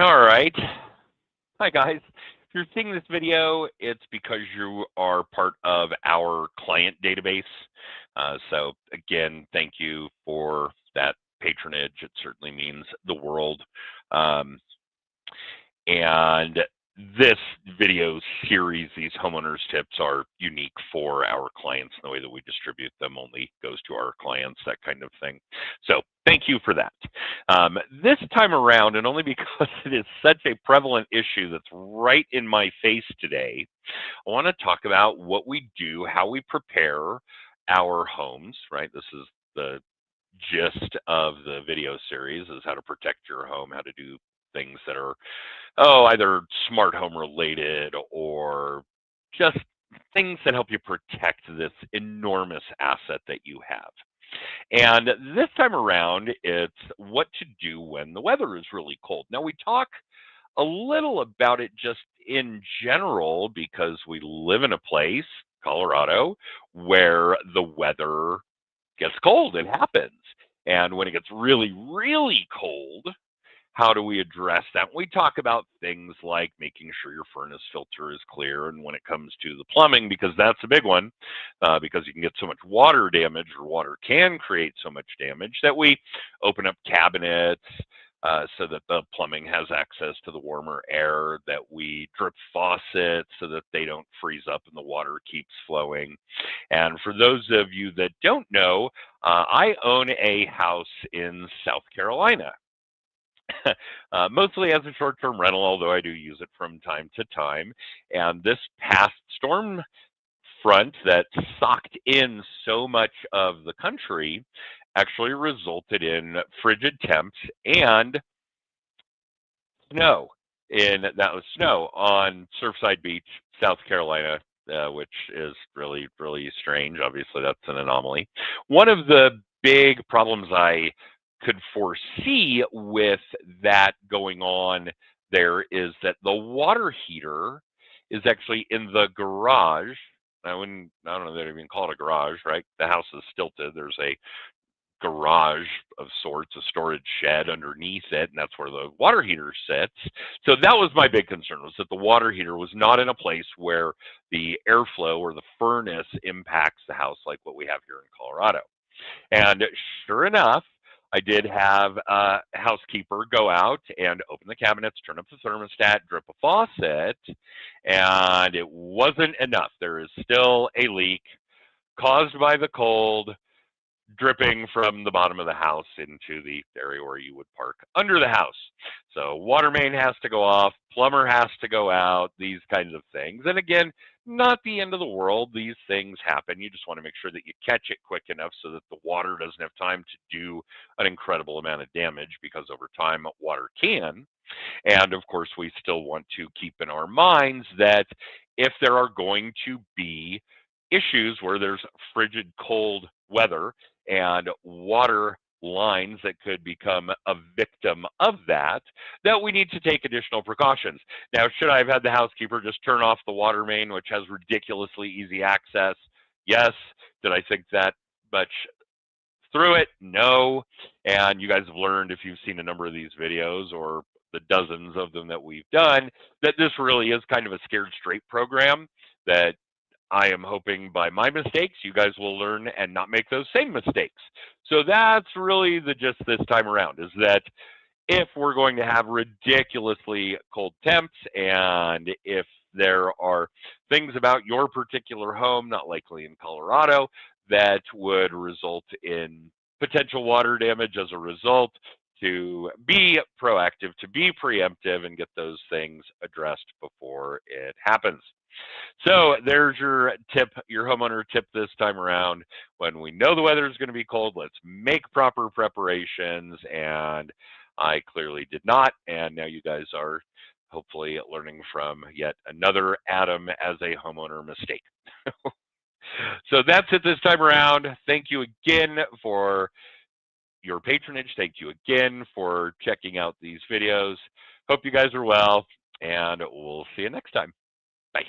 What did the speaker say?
All right. Hi, guys. If you're seeing this video, it's because you are part of our client database. So, again, thank you for that patronage. It certainly means the world. Um, and this video series, these homeowners tips are unique for our clients. The way that we distribute them only goes to our clients, that kind of thing. So thank you for that. This time around, and only because it is such a prevalent issue that's right in my face today, I want to talk about what we do, how we prepare our homes, right? This is the gist of the video series, is how to protect your home, how to do things that are either smart home related or just things that help you protect this enormous asset that you have. And this time around, it's what to do when the weather is really cold. Now, we talk a little about it just in general because we live in a place, Colorado, where the weather gets cold. It happens. And when it gets really, really cold, how do we address that? We talk about things like making sure your furnace filter is clear, and when it comes to the plumbing, because that's a big one, because you can get so much water damage, or water can create so much damage, that we open up cabinets so that the plumbing has access to the warmer air, that we drip faucets so that they don't freeze up and the water keeps flowing. And for those of you that don't know, I own a house in South Carolina. Mostly as a short-term rental, although I do use it from time to time. And this past storm front that socked in so much of the country actually resulted in frigid temps and snow. That was snow on Surfside Beach, South Carolina, which is really, really strange. Obviously, that's an anomaly. One of the big problems I could foresee with that going on there is that the water heater is actually in the garage. I don't know if they'd even call it a garage, right? The house is stilted. There's a garage of sorts, a storage shed underneath it, and that's where the water heater sits. So that was my big concern, was that the water heater was not in a place where the airflow or the furnace impacts the house like what we have here in Colorado. And sure enough, I did have a housekeeper go out and open the cabinets, turn up the thermostat, drip a faucet, and it wasn't enough. There is still a leak caused by the cold, dripping from the bottom of the house into the area where you would park under the house. So water main has to go off, plumber has to go out, these kinds of things. And again, not the end of the world. These things happen. You just want to make sure that you catch it quick enough so that the water doesn't have time to do an incredible amount of damage, because over time, water can. And of course, we still want to keep in our minds that if there are going to be issues where there's frigid cold weather and water lines that could become a victim of that, that we need to take additional precautions. Now, should I have had the housekeeper just turn off the water main, which has ridiculously easy access? Yes. Did I think that much through it? No. And you guys have learned, if you've seen a number of these videos or the dozens of them that we've done, that this really is kind of a scared straight program that I am hoping by my mistakes, you guys will learn and not make those same mistakes. So that's really the gist this time around, is that if we're going to have ridiculously cold temps, and if there are things about your particular home, not likely in Colorado, that would result in potential water damage as a result, to be proactive, to be preemptive, and get those things addressed before it happens. So there's your tip, your homeowner tip this time around. When we know the weather is going to be cold, let's make proper preparations. And I clearly did not. And now you guys are hopefully learning from yet another Adam as a homeowner mistake. So that's it this time around. Thank you again for your patronage. Thank you again for checking out these videos. Hope you guys are well, and we'll see you next time. Bye.